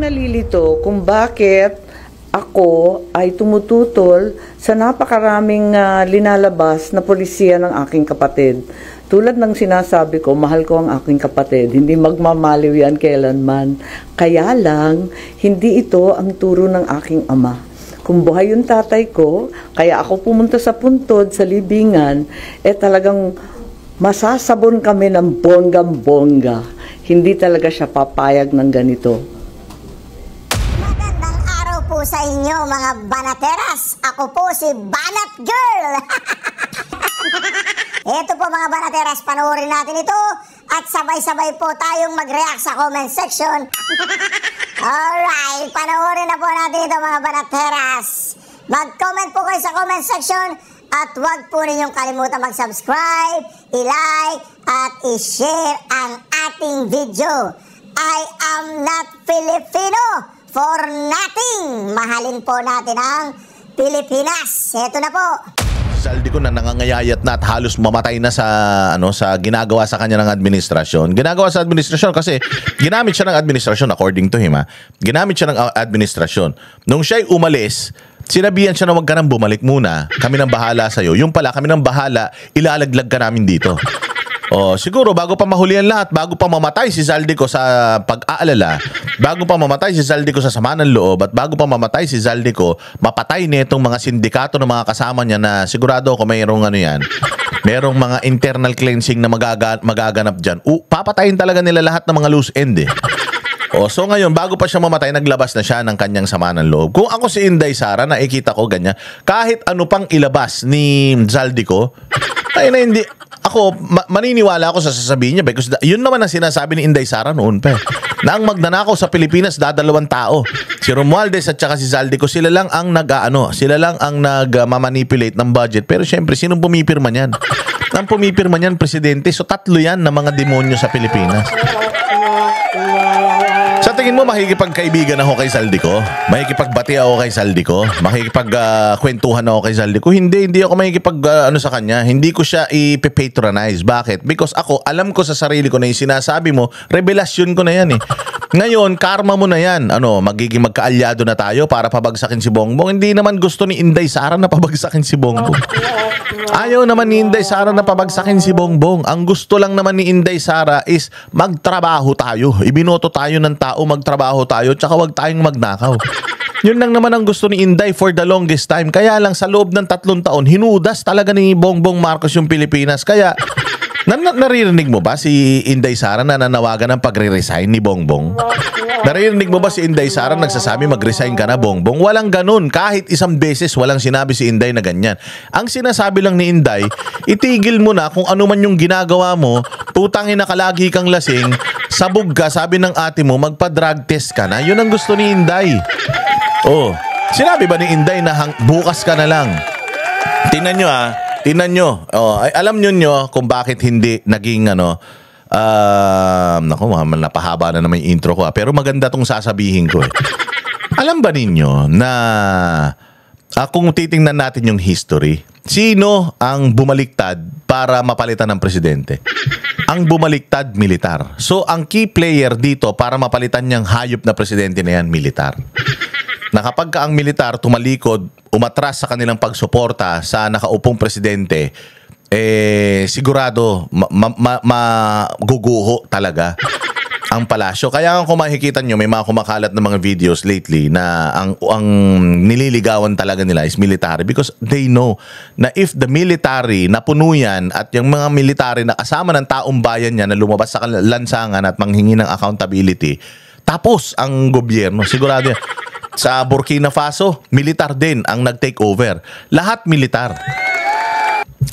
nalilito kung bakit ako ay tumututol sa napakaraming linalabas na polisiya ng aking kapatid. Tulad ng sinasabi ko, mahal ko ang aking kapatid. Hindi magmamaliw yan kailanman. Kaya lang, hindi ito ang turo ng aking ama. Kung buhay yung tatay ko, kaya ako pumunta sa puntod, sa libingan, talagang masasabon kami ng bonggam-bongga. Hindi talaga siya papayag ng ganito. Magandang araw po sa inyo mga banateras. Ako po si Banat Girl. Ito po mga banateras, panoorin natin ito at sabay-sabay po tayong mag-react sa comment section. Alright, panoorin na po natin ito mga banateras. Mag-comment po kayo sa comment section at huwag po ninyong kalimutan mag-subscribe, i-like at i-share ang ating video. I am not Filipino for nothing. Mahalin po natin ang Pilipinas. Ito na po. Saldi ko na nangangayayat na at halos mamatay na sa sa ginagawa sa kanya ng administrasyon. Ginagawa sa administrasyon kasi ginamit siya ng administrasyon according to him. Ginamit siya ng administrasyon. Nung siya'y umalis, sinabihan siya na wag ka nang bumalik muna. Kami nang bahala sa'yo. Yung pala, kami nang bahala, ilalaglag ka namin dito. Siguro bago pa mahuli ang lahat, bago pa mamatay si Zaldico sa pag-aalala, bago pa mamatay si Zaldico sa sama ng loob, at bago pa mamatay si Zaldico, mapatay nitong mga sindikato ng mga kasama niya na sigurado ko mayroong merong mga internal cleansing na magaganap dyan. Papatayin talaga nila lahat ng mga loose end eh. So ngayon, bago pa siya mamatay, naglabas na siya ng kanyang sama ng loob. Kung ako si Inday Sara, nakikita ko ganyan, kahit ano pang ilabas ni Zaldico, ay na hindi, ako, maniniwala ako sa sasabihin niya because yun naman ang sinasabi ni Inday Sara noon pa. Na ang magnanakaw sa Pilipinas, dadalawang tao. Si Romualdez at saka si Zaldico, sila lang ang nagmamanipulate ng budget. Pero syempre, sinong pumipirma niyan? Ang pumipirma niyan, presidente. So tatlo yan na mga demonyo sa Pilipinas. Sa tingin mo, makikipagkaibigan ako kay Zaldico? Makikipagbati ako kay Zaldico? Makikipagkwentuhan ako kay Zaldico? Hindi ako makikipag sa kanya. Hindi ko siya i-patronize. Bakit? Because ako, alam ko sa sarili ko na yung sinasabi mo, revelasyon ko na yan eh. Ngayon, karma mo na yan. Magiging magkaalyado na tayo para pabagsakin si Bongbong. Hindi naman gusto ni Inday Sara na pabagsakin si Bongbong. Ayaw naman ni Inday Sara na pabagsakin si Bongbong. Ang gusto lang naman ni Inday Sara is magtrabaho tayo. Ibinoto tayo ng tao, magtrabaho tayo, tsaka wag tayong magnakaw. Yun lang naman ang gusto ni Inday for the longest time. Kaya lang sa loob ng 3 taon, hinudas talaga ni Bongbong Marcos yung Pilipinas. Kaya, naririnig mo ba si Inday Sara na nanawagan ng pagre-resign ni Bongbong? Naririnig mo ba si Inday Sara nagsasabi mag-resign ka na, Bongbong? Walang ganun. Kahit isang beses walang sinabi si Inday na ganyan. Ang sinasabi lang ni Inday, itigil mo na kung ano man yung ginagawa mo, putangin na kalagi kang lasing, sabog ka, sabi ng ate mo, magpa-drug test ka na. Yun ang gusto ni Inday. Sinabi ba ni Inday na bukas ka na lang? Tingnan nyo Tingnan nyo. Alam nyo kung bakit hindi naging naku, napahaba na naman yung intro ko. Pero maganda tong sasabihin ko eh. Alam ba ninyo na kung titingnan natin yung history, sino ang bumaliktad para mapalitan ng presidente? Ang bumaliktad, militar. So, ang key player dito para mapalitan niyang hayop na presidente na yan, militar. Na kapag ang militar tumalikod, umatras sa kanilang pagsuporta sa nakaupong presidente, sigurado maguguho talaga ang palasyo. Kaya kung makikita nyo, may mga kumakalat na mga videos lately na ang nililigawan talaga nila is military because they know na if the military napuno yan at yung mga military na kasama ng taong bayan niya na lumabas sa lansangan at manghingi ng accountability, tapos ang gobyerno, sigurado yan. Sa Burkina Faso, militar din ang nag-take over. Lahat militar.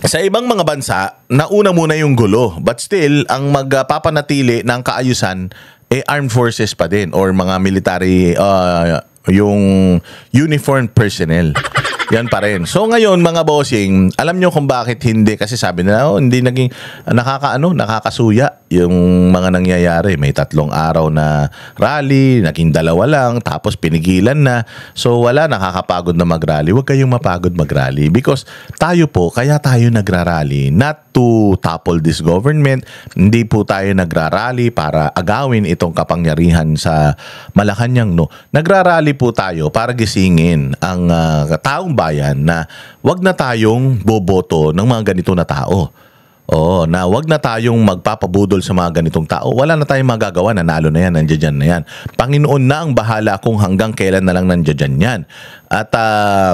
Sa ibang mga bansa, nauna muna yung gulo. But still, ang magpapanatili ng kaayusan, armed forces pa din or mga military, yung uniformed personnel. Yan pa rin. So ngayon mga bossing, alam nyo kung bakit hindi? Kasi sabi nila, hindi naging nakakasuya yung mga nangyayari. May 3 araw na rally, naging 2 lang, tapos pinigilan na. So wala, nakakapagod na mag-rally. Huwag kayong mapagod mag-rally because tayo po, kaya tayo nagra-rally, not to topple this government. Hindi po tayo nagrarally para agawin itong kapangyarihan sa Malacanang, no. Nagrarally po tayo para gisingin ang taong bayan na wag na tayong boboto ng mga ganito na tao. Oo, na wag na tayong magpapabudol sa mga ganitong tao. Wala na tayong magagawa, nanalo na yan, nandiyan na yan. Panginoon na ang bahala kung hanggang kailan na lang nandiyan yan. At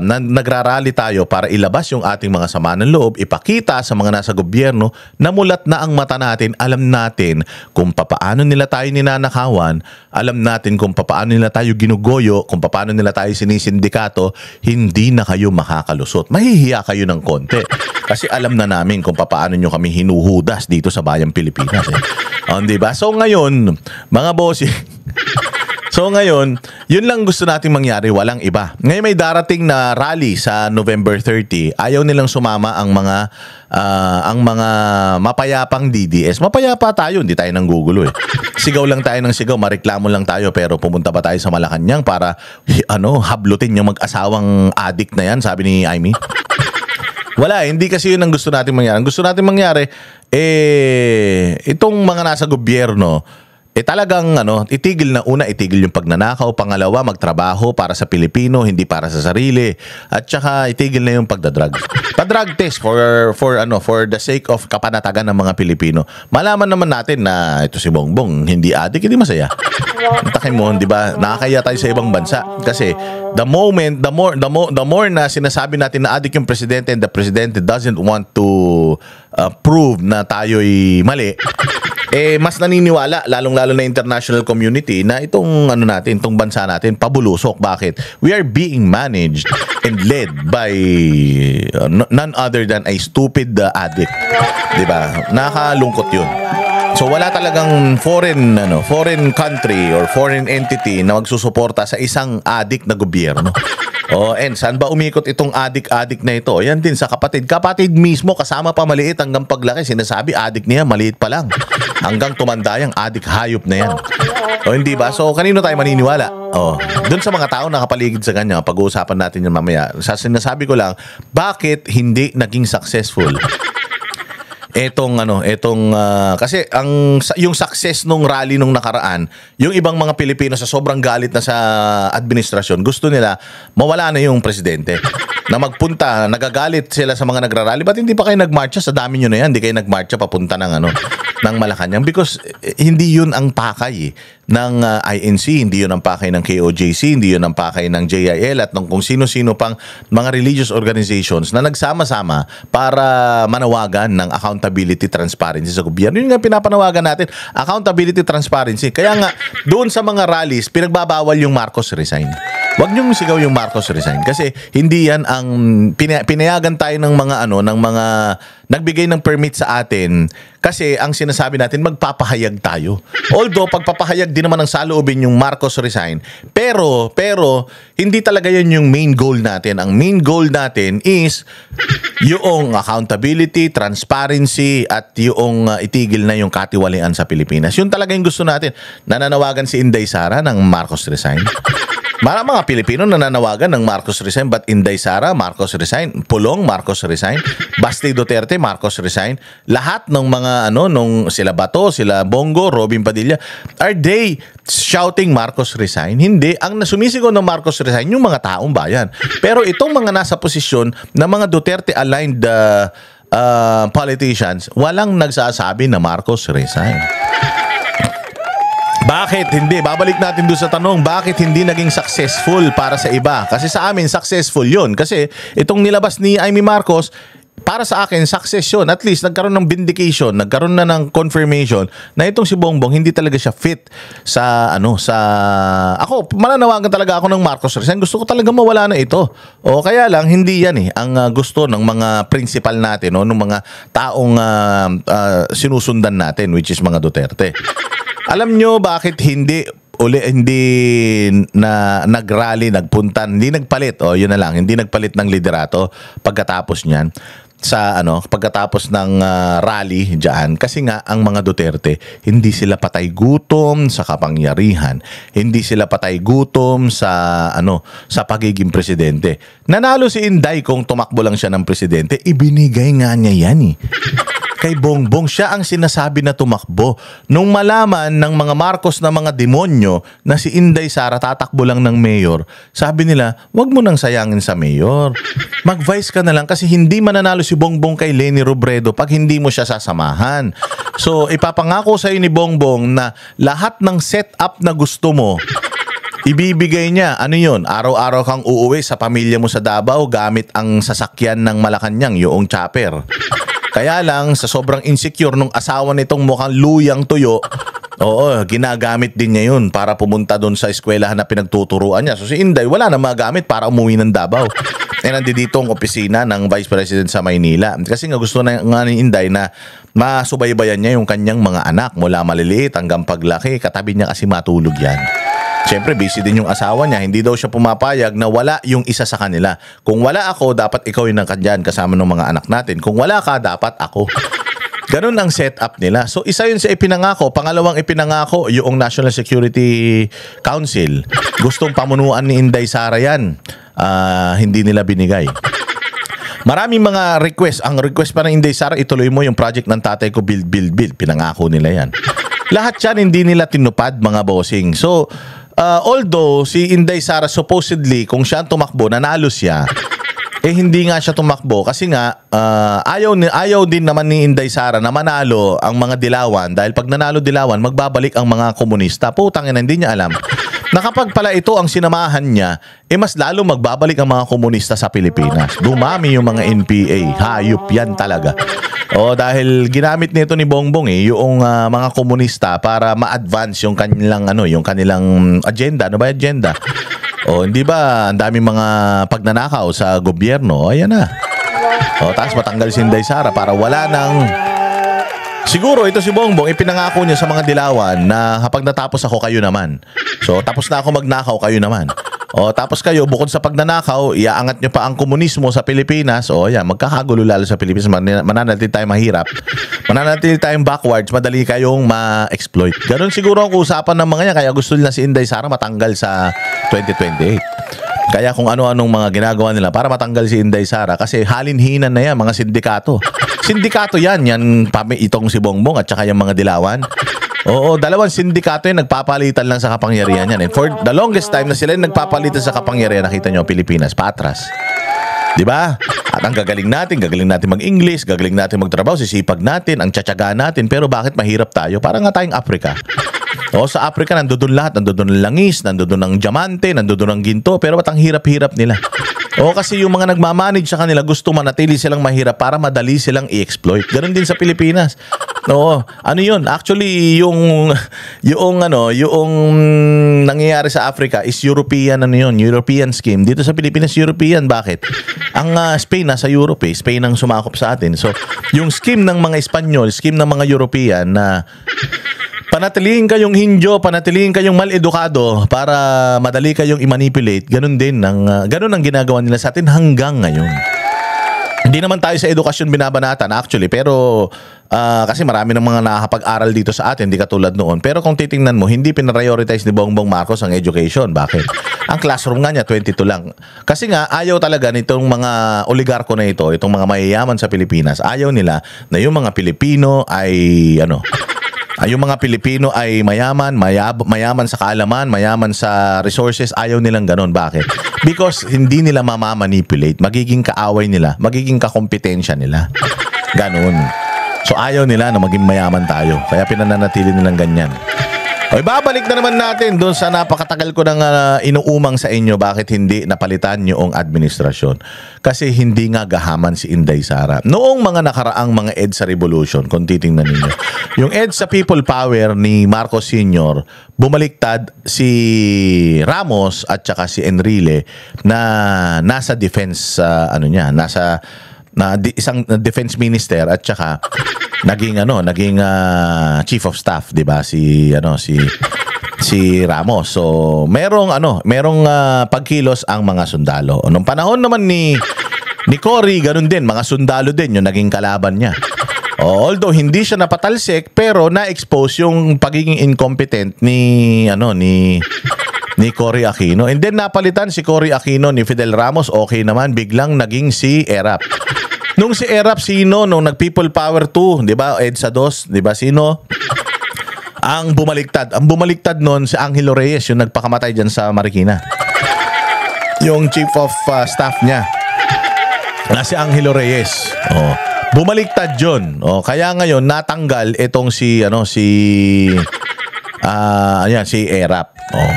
nagrarally tayo para ilabas yung ating mga sama ng loob, ipakita sa mga nasa gobyerno na mulat na ang mata natin, alam natin kung papaano nila tayo ninanakawan, alam natin kung papaano nila tayo ginugoyo, kung papaano nila tayo sinisindikato, hindi na kayo makakalusot. Mahihiya kayo ng konti. Kasi alam na namin kung papaano nyo kami hinuhudas dito sa bayang Pilipinas. Diba? So ngayon, mga bossy, yun lang gusto nating mangyari, walang iba. Ngayon may darating na rally sa November 30. Ayaw nilang sumama ang mga mapayapang DDS. Mapayapa tayo, hindi tayo nanggugulo eh. Sigaw lang tayo ng sigaw, mareklamo lang tayo, pero pumunta pa tayo sa Malacanang para hablutin yung mag-asawang addict na yan, sabi ni Amy. Wala, hindi kasi yun ang gusto natin mangyari. Ang gusto natin mangyari, itong mga nasa gobyerno, talagang itigil yung pagnanakaw, pangalawa, magtrabaho para sa Pilipino, hindi para sa sarili. At saka itigil na yung pagdadrag. Pa-drug test for the sake of kapanatagan ng mga Pilipino. Malaman naman natin na ito si Bongbong, hindi addict, hindi masaya. Takin mo, di ba? Nakakaya tayo sa ibang bansa. Kasi the more na sinasabi natin na addict yung presidente and the president doesn't want to prove na tayo'y mali, mas naniniwala, lalong-lalo na international community, na itong bansa natin, pabulusok. Bakit? We are being managed and led by none other than a stupid addict. Diba? Nakakalungkot yun. So wala talagang foreign country or foreign entity na magsusuporta sa isang addict na gobyerno. And saan ba umikot itong addict na ito? Yan din sa kapatid. Kapatid mismo, kasama pa maliit hanggang paglaki. Sinasabi, addict niya, maliit pa lang. Hanggang tumanda yung addict hayop na yan. Hindi ba? So kanino tayo maniniwala? Doon sa mga tao nakapaligid sa kanya, pag-uusapan natin yan mamaya. Sinasabi ko lang, bakit hindi naging successful kasi yung success nung rally nung nakaraan, yung ibang mga Pilipino sa sobrang galit na sa administrasyon, gusto nila mawala na yung presidente. Na magpunta, nagagalit sila sa mga nagrarally. Ba't hindi pa kayo nagmarcha? Sa dami nyo na yan, hindi kayo nagmarcha papunta ng Malacanang. Because hindi yun ang pakay ng INC, hindi yun ang pakay ng KOJC, hindi yun ang pakay ng JIL at ng kung sino-sino pang mga religious organizations na nagsama-sama para manawagan ng accountability, transparency sa gobyerno. Yun nga pinapanawagan natin, accountability, transparency. Kaya nga, doon sa mga rallies, pinagbabawal yung Marcos resign. Huwag niyong sigaw yung Marcos resign kasi hindi yan ang pinayagan tayo ng mga nagbigay ng permit sa atin kasi ang sinasabi natin magpapahayag tayo. Although pagpapahayag din naman ng saloobin yung Marcos resign, pero hindi talaga yan yung main goal natin. Ang main goal natin is yung accountability, transparency at yung itigil na yung katiwalian sa Pilipinas. Yun talaga yung gusto natin. Nananawagan si Inday Sara ng Marcos resign. Mga Pilipino nananawagan ng Marcos resign, but Inday Sara, Marcos resign, Pulong, Marcos resign, Basti Duterte, Marcos resign, lahat ng mga nung sila Bato, sila Bongo, Robin Padilla, are they shouting Marcos resign? Hindi. Ang nasumisigaw ng Marcos resign, yung mga taong bayan. Pero itong mga nasa posisyon na mga Duterte-aligned politicians, walang nagsasabi na Marcos resign. Bakit hindi? Babalik natin doon sa tanong, bakit hindi naging successful para sa iba? Kasi sa amin, successful yun. Kasi itong nilabas ni Amy Marcos, para sa akin, success yun. At least, nagkaroon ng vindication, nagkaroon na ng confirmation na itong si Bongbong, hindi talaga siya fit ako, mananawagan talaga ako ng Marcos resign. Gusto ko talaga mawala na ito. Kaya lang, hindi yan ang gusto ng mga principal natin, ng mga taong sinusundan natin, which is mga Duterte. Alam nyo bakit hindi na nagrally, nagpunta, hindi nagpalit, yun na lang, hindi nagpalit ng liderato pagkatapos niyan sa pagkatapos ng rally diyan, kasi nga ang mga Duterte hindi sila patay gutom sa kapangyarihan, hindi sila patay gutom sa sa pagiging presidente. Nanalo si Inday kung tumakbo lang siya ng presidente, ibinigay nga niya yan kay Bongbong. Siya ang sinasabi na tumakbo. Nung malaman ng mga Marcos na mga demonyo na si Inday Sara tatakbo lang ng mayor, sabi nila, wag mo nang sayangin sa mayor. Mag-vice ka na lang kasi hindi mananalo si Bongbong kay Leni Robredo pag hindi mo siya sasamahan. So, ipapangako sa'yo ni Bongbong na lahat ng setup na gusto mo, ibibigay niya. Ano yun? Araw-araw kang uuwi sa pamilya mo sa Davao gamit ang sasakyan ng Malacanang, yung chopper. Kaya lang, sa sobrang insecure nung asawa nitong mukhang luyang tuyo, ginagamit din niya yun para pumunta doon sa eskwelahan na pinagtuturuan niya. So si Inday, wala na magamit para umuwi ng Davao. Nandito ang opisina ng Vice President sa Maynila. Kasi nga gusto na nga ni Inday na masubaybayan niya yung kanyang mga anak mula maliliit hanggang paglaki. Katabi niya kasi matulog yan. Siyempre, busy din yung asawa niya. Hindi daw siya pumapayag na wala yung isa sa kanila. Kung wala ako, dapat ikaw yung nandyan kasama ng mga anak natin. Kung wala ka, dapat ako. Ganun ang setup nila. So, isa yun sa ipinangako. Pangalawang ipinangako, yung National Security Council. Gustong pamunuan ni Inday Sara yan. Hindi nila binigay. Maraming mga request. Ang request pa ng Inday Sara, ituloy mo yung project ng tatay ko, build. Pinangako nila yan. Lahat yan hindi nila tinupad, mga bossing. So, although si Inday Sara supposedly, kung siya tumakbo, nanalo siya, hindi nga siya tumakbo kasi nga ayaw din naman ni Inday Sara na manalo ang mga Dilawan dahil pag nanalo Dilawan, magbabalik ang mga komunista. Putang ina, hindi niya alam na kapag pala ito ang sinamahan niya, mas lalo magbabalik ang mga komunista sa Pilipinas. Dumami yung mga NPA. Hayop yan talaga. Dahil ginamit nito ni Bongbong yung mga komunista para ma-advance yung kanilang agenda. Ano ba yung agenda? Hindi ba ang daming mga pagnanakaw sa gobyerno? Ayan na. Tapos matanggal si Inday Sara para wala nang... Siguro ito si Bongbong, ipinangako niya sa mga Dilawan na kapag natapos ako, kayo naman. So tapos na ako magnakaw, kayo naman. Tapos kayo, bukod sa pagnanakaw, iaangat nyo pa ang komunismo sa Pilipinas. Magkakagulo lalo sa Pilipinas. Mananatili tayong mahirap. Mananatili tayong backwards. Madali kayong ma-exploit. Ganon siguro ang usapan ng mga yan. Kaya gusto nila si Inday Sara matanggal sa 2028. Kaya kung ano-anong mga ginagawa nila para matanggal si Inday Sara. Kasi halinhinan na yan, mga sindikato. Sindikato yan. Itong si Bongbong at saka yung mga Dilawan. Dalawang sindikato yung nagpapalitan lang sa kapangyarihan yan. For the longest time na sila yung nagpapalitan sa kapangyarihan, nakita nyo, Pilipinas, patras. Diba? At ang gagaling natin mag-English, gagaling natin magtrabaho, sisipag natin, ang tsatsaga natin, pero bakit mahirap tayo? Parang nga tayong Africa. Sa Africa, nandoon lahat, nandoon ang langis, nandoon ang diamante, nandoon ang ginto, pero ba't ang hirap-hirap nila? Kasi yung mga nagmamanage sa kanila, gusto manatili silang mahirap para madali silang i-exploit. Ganon din sa Pilipinas. Ano yun? Actually, yung nangyayari sa Africa is European scheme. Dito sa Pilipinas, European. Bakit? Ang Spain nasa Europe Spain ang sumakop sa atin. So, yung scheme ng mga Espanyol, scheme ng mga European na panatilihin kayong Hindio, panatilihin kayong mal-edukado para madali kayong i-manipulate. Ganun ang ginagawa nila sa atin hanggang ngayon. Hindi naman tayo sa edukasyon binabanatan actually, pero kasi marami ng mga nakakapag-aral dito sa atin, hindi katulad noon. Pero kung titingnan mo, hindi pinarioritize ni Bongbong Marcos ang education. Bakit? Ang classroom nga niya, 22 lang. Kasi nga, ayaw talaga nitong mga oligarko na ito, itong mga mayayaman sa Pilipinas, ayaw nila na yung mga Pilipino ay yung mga Pilipino ay mayaman sa kaalaman, mayaman sa resources, ayaw nilang ganun. Bakit? Because hindi nila mamamanipulate, magiging kaaway nila, magiging kakompetensya nila. Ganun. So ayaw nila na maging mayaman tayo. Kaya pinananatili nilang ganyan. Babalik na naman natin doon sa napakatagal ko nang inuumang sa inyo bakit hindi napalitan yung administrasyon. Kasi hindi nga gahaman si Inday Sara. Noong mga nakaraang mga EDSA Revolution, kung titingnan ninyo, yung EDSA People Power ni Marcos Sr., bumaliktad si Ramos at saka si Enrile na nasa defense, isang defense minister at saka naging chief of staff, 'di ba? Si Ramos. So, merong pagkilos ang mga sundalo. Nung panahon naman ni Cory, ganun din, mga sundalo din yung naging kalaban niya. Although hindi siya napatalsik, pero na-expose yung pagiging incompetent ni Cory Aquino. And then napalitan si Cory Aquino ni Fidel Ramos, okay naman, biglang naging si Erap. Nung si Erap, sino? Nung nag-People Power 2, di ba? EDSA 2, di ba? Sino? Ang bumaliktad. Ang bumaliktad nun, si Angelo Reyes, yung nagpakamatay dyan sa Marikina. Yung chief of staff niya. Na si Angelo Reyes. Oh. Bumaliktad yun. Oh, kaya ngayon, natanggal itong si Erap. Oh.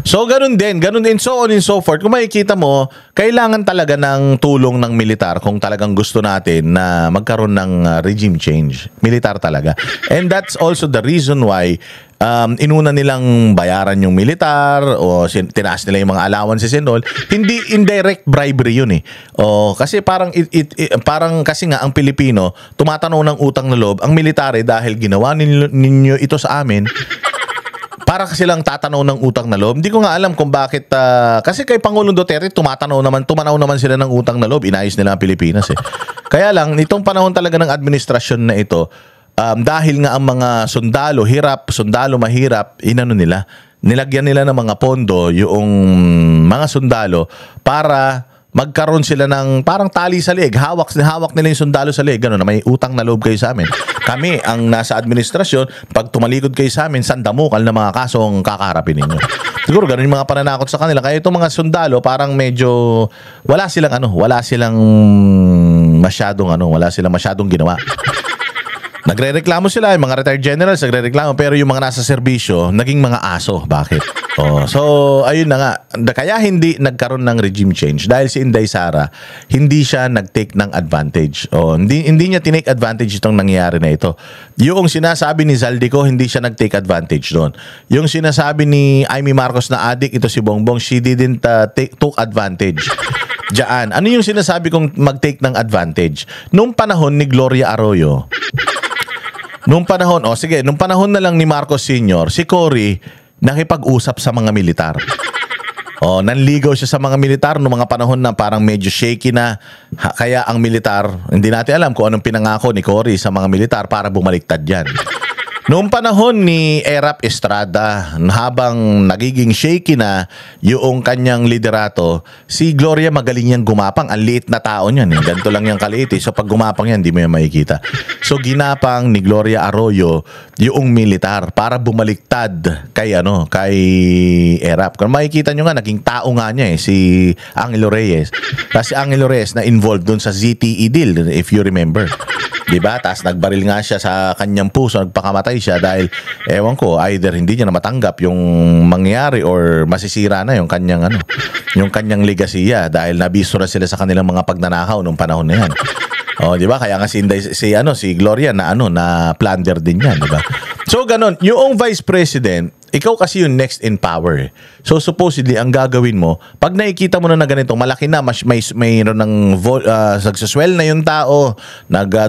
So, ganun din, so on and so forth. Kung makikita mo, kailangan talaga ng tulong ng militar kung talagang gusto natin na magkaroon ng regime change. Militar talaga. And that's also the reason why inuna nilang bayaran yung militar o tinaas nila yung mga allowances and all. Hindi indirect bribery yun eh. O, kasi parang kasi nga ang Pilipino, tumatanaw ng utang na loob. Ang military dahil ginawa ninyo ito sa amin, para kasi lang tatanaw ng utang na loob. Hindi ko nga alam kung bakit, kasi kay Pangulong Duterte, tumanaw naman sila ng utang na loob. Inayos nila ang Pilipinas eh. Kaya lang, itong panahon talaga ng administrasyon na ito, dahil nga ang mga sundalo mahirap, nilagyan nila ng mga pondo yung mga sundalo para magkaroon sila ng parang tali sa leeg. Hawak nila yung sundalo sa leeg. Gano'n na may utang na loob kayo sa amin. Kami, ang nasa administrasyon, pag tumalikod kayo sa amin, sandamukal na mga kaso ang kakaharapin ninyo. Siguro gano'n yung mga pananakot sa kanila. Kaya itong mga sundalo, parang medyo wala silang masyadong ginawa. Nagrereklamo sila, yung mga retired generals nagrereklamo, pero yung mga nasa serbisyo, naging mga aso. Bakit? Oh, so, ayun na nga. Kaya hindi nagkaroon ng regime change dahil si Inday Sara, hindi siya nag-take ng advantage. Oh, hindi niya tinake advantage itong nangyayari na ito. Yung sinasabi ni Zaldico, hindi siya nag-take advantage doon. Yung sinasabi ni Amy Marcos na adik, ito si Bongbong, she didn't took advantage. Diyan. Ano yung sinasabi kong mag-take ng advantage? Nung panahon ni Gloria Arroyo, nung panahon na lang ni Marcos Sr., si Cory nakipag-usap sa mga militar. Nanligaw siya sa mga militar noong mga panahon na parang medyo shaky na. Kaya ang militar, hindi natin alam kung anong pinangako ni Cory sa mga militar para bumaliktad yan. Noong panahon ni Erap Estrada, habang nagiging shaky na yung kanyang liderato, si Gloria magaling niyang gumapang. Ang liit na tao niyan. Ganito lang yung kaliit. So pag gumapang yan, hindi mo yan makikita. So ginapang ni Gloria Arroyo yung militar para bumaliktad kay Erap. Kung makikita nyo nga, naging tao nga niya si Angelo Reyes. Kasi Angelo Reyes na involved dun sa ZTE deal, if you remember. Diba? Tapos nagbaril nga siya sa kanyang puso, nagpakamatay siya dahil, ewan ko, either hindi niya na matanggap yung mangyari or masisira na yung kanyang yung kanyang legasiya dahil nabisto na sila sa kanilang mga pagnanakaw nung panahon na yan. Di ba? Kaya nga si Gloria na plunder din yan, di ba? So ganun, yung vice president, ikaw kasi yung next in power. So supposedly ang gagawin mo, pag nakikita mo na ganito, malaki na, mayroon ng nagsaswell na yung tao,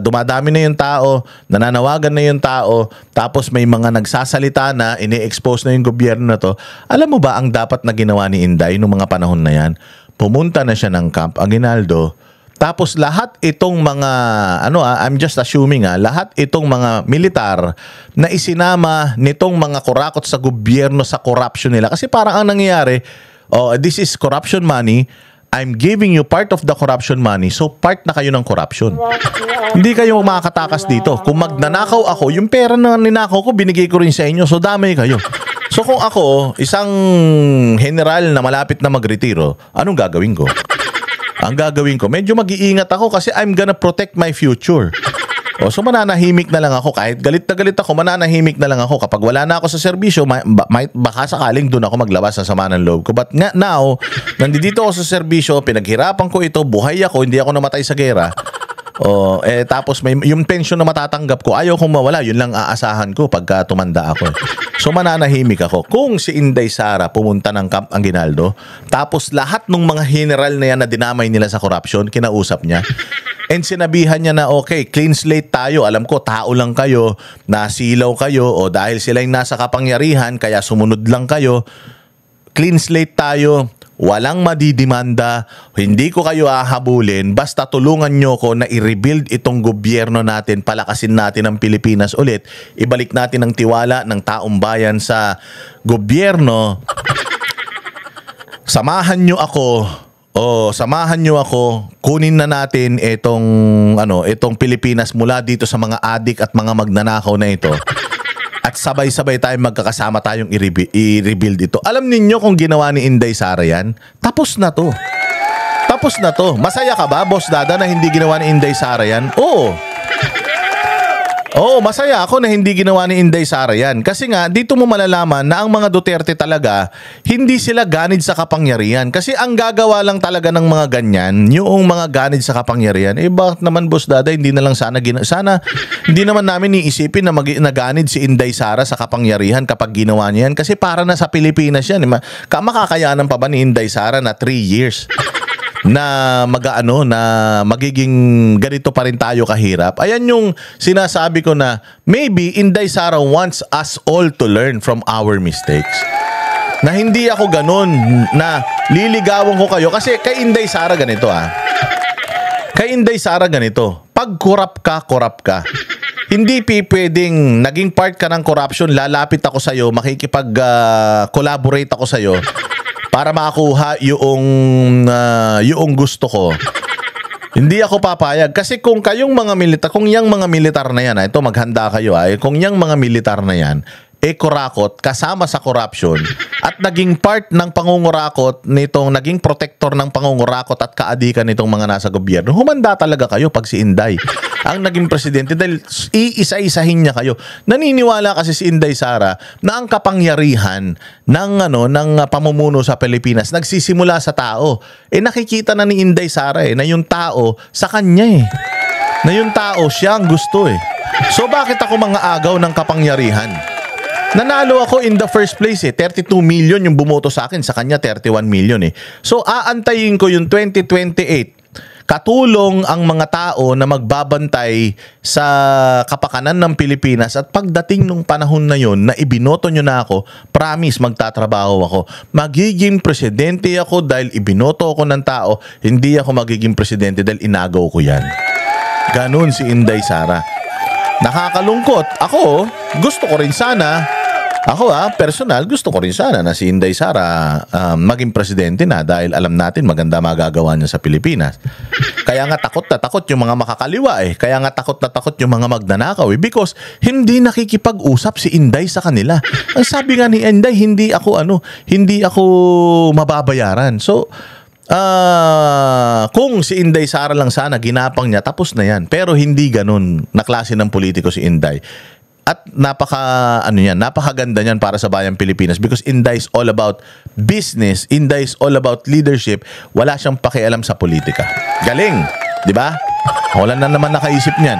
dumadami na yung tao, nananawagan na yung tao, tapos may mga nagsasalita na, ini-expose na yung gobyerno na to. Alam mo ba ang dapat na ginawa ni Inday noong mga panahon na yan? Pumunta na siya ng Camp Aguinaldo. Tapos lahat itong mga, I'm just assuming lahat itong mga militar na isinama nitong mga kurakot sa gobyerno sa corruption nila. Kasi parang ang nangyayari, this is corruption money, I'm giving you part of the corruption money, so part na kayo ng corruption. Hindi kayo makakatakas dito. Kung magnanakaw ako, yung pera na ninakaw ko, binigay ko rin sa inyo, so damay kayo. So kung ako, isang general na malapit na magretiro, anong gagawin ko? Ang gagawin ko, medyo mag-iingat ako kasi I'm gonna protect my future. So mananahimik na lang ako. Kahit galit na galit ako, mananahimik na lang ako. Kapag wala na ako sa serbisyo, baka sakaling doon ako maglabas sa sama ng loob ko. But now, nandito ako sa serbisyo, pinaghirapan ko ito, buhay ako, hindi ako namatay sa gera. Tapos yung pension na matatanggap ko, ayaw kong mawala, yun lang aasahan ko pagka tumanda ako. So mananahimik ako. Kung si Inday Sara pumunta ng Camp Aguinaldo, tapos lahat ng mga general na yan na dinamay nila sa corruption, kinausap niya, and sinabihan niya na okay, clean slate tayo, alam ko tao lang kayo, nasilaw kayo, o dahil sila yung nasa kapangyarihan kaya sumunod lang kayo, clean slate tayo, walang madidimanda, hindi ko kayo hahabulin, basta tulungan nyo ko na i-rebuild itong gobyerno natin, palakasin natin ang Pilipinas ulit, ibalik natin ang tiwala ng taong bayan sa gobyerno, samahan nyo ako, samahan nyo ako, kunin na natin itong Pilipinas mula dito sa mga adik at mga magnanakaw na ito. At sabay-sabay tayong magkakasama tayong i-rebuild ito. Alam ninyo kung ginawa ni Inday Sara yan? Tapos na to. Tapos na to. Masaya ka ba, Boss Dada, na hindi ginawa ni Inday Sara yan? Oo, masaya ako na hindi ginawa ni Inday Sara yan. Kasi nga, dito mo malalaman na ang mga Duterte talaga, hindi sila ganid sa kapangyarihan. Kasi ang gagawa lang talaga ng mga ganyan, yung mga ganid sa kapangyarihan, bakit naman, Boss Dada, hindi na lang sana hindi naman namin iisipin na naganid si Inday Sara sa kapangyarihan kapag ginawa niya yan. Kasi para na sa Pilipinas yan. Makakayanan pa ba ni Inday Sara na 3 years? Na magiging ganito pa rin tayo kahirap. Ayan yung sinasabi ko na maybe Inday Sara wants us all to learn from our mistakes. Na hindi ako ganun na liligawan ko kayo kasi kay Inday Sara ganito Kay Inday Sara ganito. Pag korap ka. Hindi pwedeng naging part ka ng corruption, lalapit ako sa'yo, makikipag-collaborate ako sa'yo para makuha yung gusto ko. Hindi ako papayag. Kasi kung kayong mga militar, kung yung mga militar na yan, ito maghanda kayo kung yung mga militar na yan, kurakot, kasama sa corruption, at naging part ng pangungurakot nitong, naging protector ng pangungurakot at kaadikan nitong mga nasa gobyerno, humanda talaga kayo pag si Inday ang naging presidente dahil iisa-isahin niya kayo. Naniniwala kasi si Inday Sara na ang kapangyarihan ng pamumuno sa Pilipinas nagsisimula sa tao. Nakikita na ni Inday Sara na yung tao sa kanya na yung tao siya ang gusto So bakit ako mga agaw ng kapangyarihan? Nanalo ako in the first place 32 million yung bumoto sa akin, sa kanya 31 million So aantayin ko yung 2028. Katulong ang mga tao na magbabantay sa kapakanan ng Pilipinas at pagdating nung panahon na yon na ibinoto nyo na ako, promise magtatrabaho ako. Magiging presidente ako dahil ibinoto ako ng tao, hindi ako magiging presidente dahil inagaw ko yan. Ganun si Inday Sara. Nakakalungkot. Ako, gusto ko rin sana. Ako personal, gusto ko rin sana na si Inday Sara maging presidente na dahil alam natin maganda magagawa niya sa Pilipinas. Kaya nga takot na takot yung mga makakaliwa Kaya nga takot na takot yung mga magnanakaw because hindi nakikipag-usap si Inday sa kanila. Ang sabi nga ni Inday, hindi ako mababayaran. So, kung si Inday Sara lang sana ginapang niya, tapos na yan. Pero hindi ganun na klase ng politiko si Inday. At napakaganda niyan para sa bayang Pilipinas because Inday is all about business, Inday is all about leadership. Wala siyang pakialam sa politika. Galing, di ba? Wala na naman nakaisip niyan.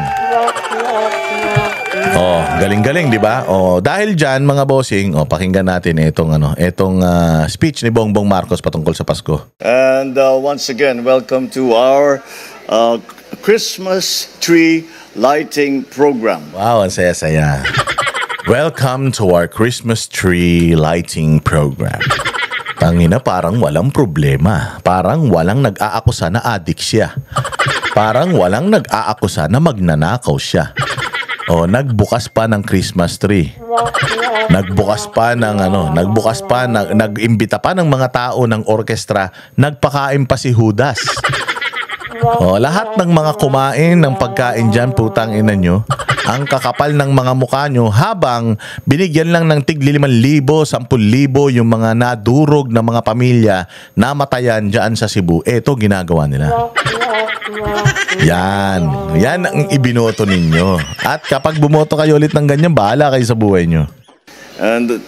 Galing-galing, di ba? Dahil diyan mga bossing, pakinggan natin itong speech ni Bongbong Marcos patungkol sa Pasko. And once again, welcome to our Christmas tree lighting program. Wow, ang saya-saya. Welcome to our Christmas tree lighting program. Tangina, parang walang problema. Parang walang nag-aakusa na addict siya. Parang walang nag-aakusa na magnanakaw siya. Nagbukas pa ng Christmas tree. Nag-imbita pa ng mga tao ng orkestra, nagpakain pa si Judas. Lahat ng mga kumain ng pagkain dyan, putang ina nyo, ang kakapal ng mga mukha nyo habang binigyan lang ng tig 5,000, 10,000 yung mga nadurog na mga pamilya na matayan dyan sa Cebu. Ito ginagawa nila. Yan ang ibinoto ninyo. At kapag bumoto kayo ulit ng ganyan, bahala kayo sa buhay nyo. And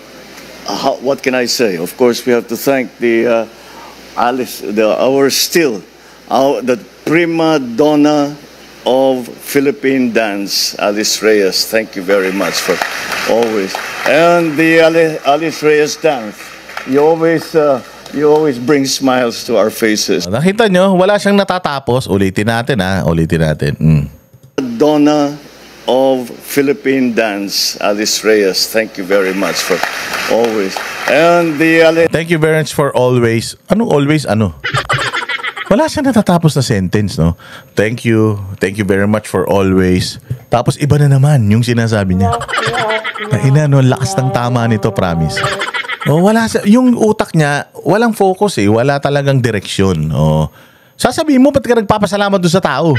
what can I say? Of course, we have to thank the prima donna of Philippine dance, Alice Reyes. Thank you very much for always. And the Alice Reyes dance, you always bring smiles to our faces. Nakita nyo, wala siyang natatapos. Ulitin natin. Donna of Philippine dance, Alice Reyes. Thank you very much for always. And thank you very much for always. Anong always? Wala siyang natatapos na sentence, no? Thank you very much for always. Tapos iba na naman yung sinasabi niya. Lakas ng tama nito, promise. Oh, yung utak niya, walang focus eh. Wala talagang direksyon. Oh. Sasabihin mo, ba't ka nagpapasalamat doon sa tao?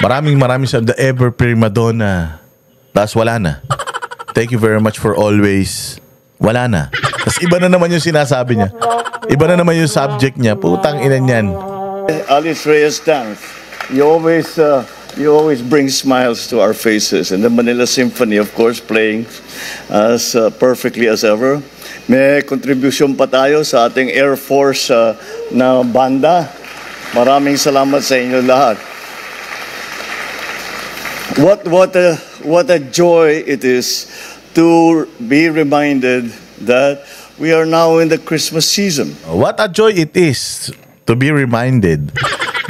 Maraming sa the ever prima donna. Tapos wala na. Thank you very much for always. Wala na. Tapos iba na naman yung sinasabi niya. Iba na naman yung subject niya. Putang ina niyan. Alice Reyes dance. You always bring smiles to our faces. And the Manila Symphony, of course, playing as perfectly as ever. May contribution pa tayo sa ating Air Force na banda. Maraming salamat sa inyo lahat. What a joy it is to be reminded that we are now in the Christmas season. What a joy it is to be reminded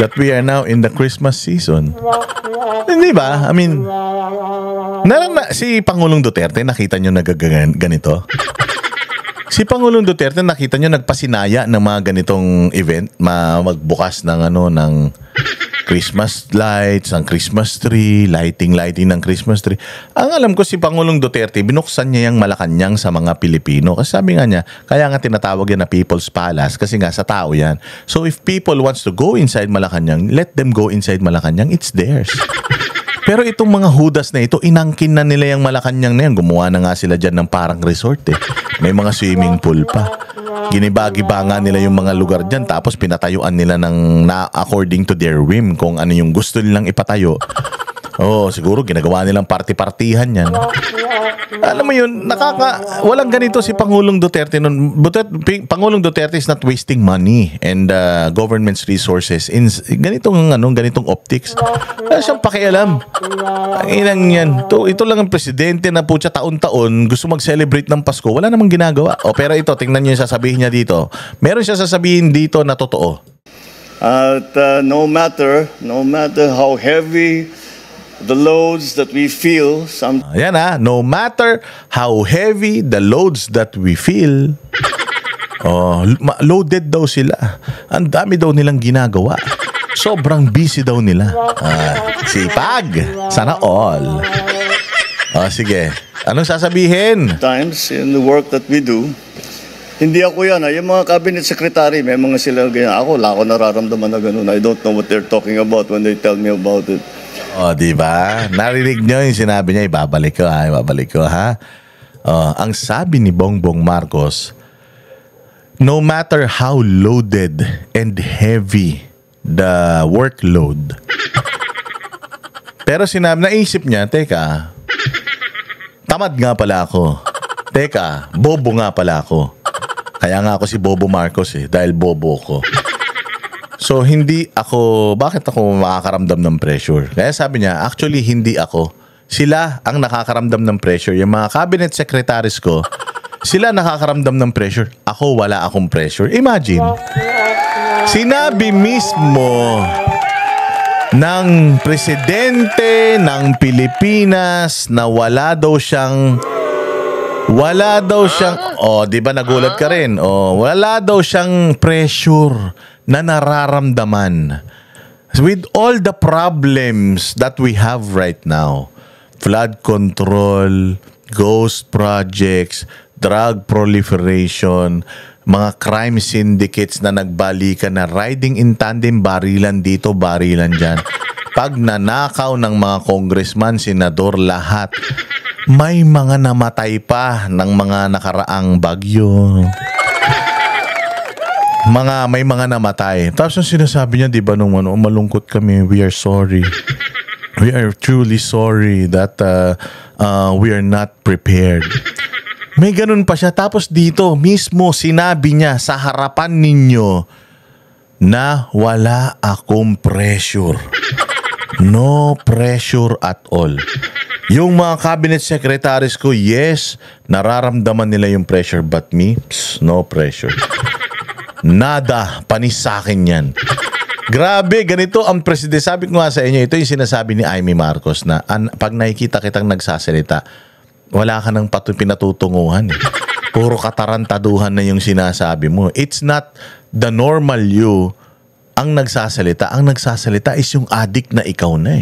that we are now in the Christmas season. Hindi ba? I mean, si Pangulong Duterte, nakita nyo ganito? Si Pangulong Duterte, nakita nyo nagpasinaya ng mga ganitong event, magbukas ng ng Christmas lights, ang Christmas tree, lighting ng Christmas tree. Ang alam ko si Pangulong Duterte, binuksan niya yung Malacanang sa mga Pilipino. Kasi sabi nga niya, kaya nga tinatawag yan na People's Palace kasi nga sa tao yan. So if people wants to go inside Malacanang, let them go inside Malacanang, it's theirs. Pero itong mga hudas na ito, inangkin na nila yung Malacanang na yan. Gumawa na nga sila dyan ng parang resort eh. May mga swimming pool pa. Ginibagi-ba nga nila yung mga lugar dyan, tapos pinatayuan nila according to their whim kung ano yung gusto nilang ipatayo. Oh, siguro ginagawa nilang party-partihan yan. Alam mo yun, walang ganito si Pangulong Duterte nun. Pangulong Duterte is not wasting money and government's resources in ganitong optics. Wala siyang pakialam. Ang inang yan. Ito lang ang presidente na po siya taon-taon gusto mag-celebrate ng Pasko. Wala namang ginagawa. Pero ito, tingnan niyo yung sasabihin niya dito. Meron siya sasabihin dito na totoo. At no matter how heavy the loads that we feel, Ayan no matter how heavy the loads that we feel, loaded daw sila. Ang dami daw nilang ginagawa. Sobrang busy daw nila. Sipag. Sana all. Sige. Anong sasabihin? times in the work that we do, hindi ako yan. Yung mga cabinet secretary, may mga sila ganyan. Wala ako nararamdaman na ganun. I don't know what they're talking about when they tell me about it. Diba? Narinig nyo yung sinabi niya, ibabalik ko, ha? Ang sabi ni Bongbong Marcos, no matter how loaded and heavy the workload, pero naisip niya, teka, tamad nga pala ako. Teka, bobo nga pala ako. Kaya nga ako si Bobo Marcos dahil bobo ko. So, bakit ako makakaramdam ng pressure? Kaya sabi niya, actually, hindi ako. Sila ang nakakaramdam ng pressure. Yung mga cabinet secretaries ko, sila nakakaramdam ng pressure. Ako, wala akong pressure. Imagine, sinabi mismo ng presidente ng Pilipinas na wala daw siyang, di ba nagulat ka rin? Wala daw siyang pressure na nararamdaman. With all the problems that we have right now, flood control, ghost projects, drug proliferation, mga crime syndicates na nagbalikan na riding in tandem, barilan dito, barilan dyan. Pag nanakaw ng mga congressman, senador, lahat, may mga namatay pa ng mga nakaraang bagyo. May mga namatay. Tapos yung sinasabi niya, di ba, nung malungkot kami, we are sorry. We are truly sorry that we are not prepared. May ganun pa siya. Tapos dito, mismo sinabi niya sa harapan ninyo na wala akong pressure. No pressure at all. Yung mga cabinet secretaries ko, yes, nararamdaman nila yung pressure. But me, no pressure. Nada, panis sa akin yan. Grabe, ganito ang presidente. Sabi ko nga sa inyo, ito yung sinasabi ni Amy Marcos na pag nakikita kitang nagsasalita, wala ka nang pinatutunguhan. Puro katarantaduhan na yung sinasabi mo. It's not the normal you ang nagsasalita. Ang nagsasalita is yung addict na ikaw na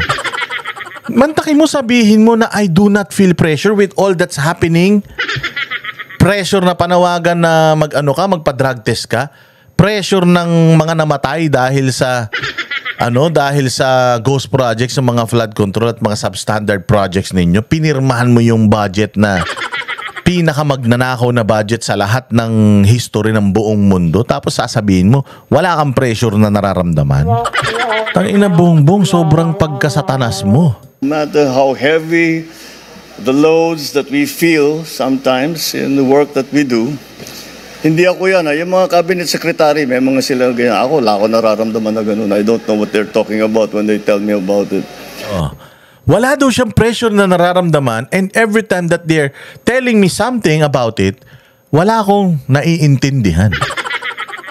Mantakin mo, sabihin mo na I do not feel pressure with all that's happening. Pressure na panawagan na magpa-drug test ka. Pressure ng mga namatay dahil sa ghost projects, ng mga flood control at mga substandard projects ninyo. Pinirmahan mo yung budget na pinakamagnanakaw na budget sa lahat ng history ng buong mundo. Tapos sasabihin mo, wala kang pressure na nararamdaman. Tangina Bongbong, sobrang pagkasatanas mo. No matter how heavy the loads that we feel sometimes in the work that we do, hindi ako yan. Yung mga cabinet secretary, may mga sila ganyan. Ako, wala ako nararamdaman na ganun. I don't know what they're talking about when they tell me about it. Oh. Wala daw siyang pressure na nararamdaman, and every time that they're telling me something about it, wala akong naiintindihan.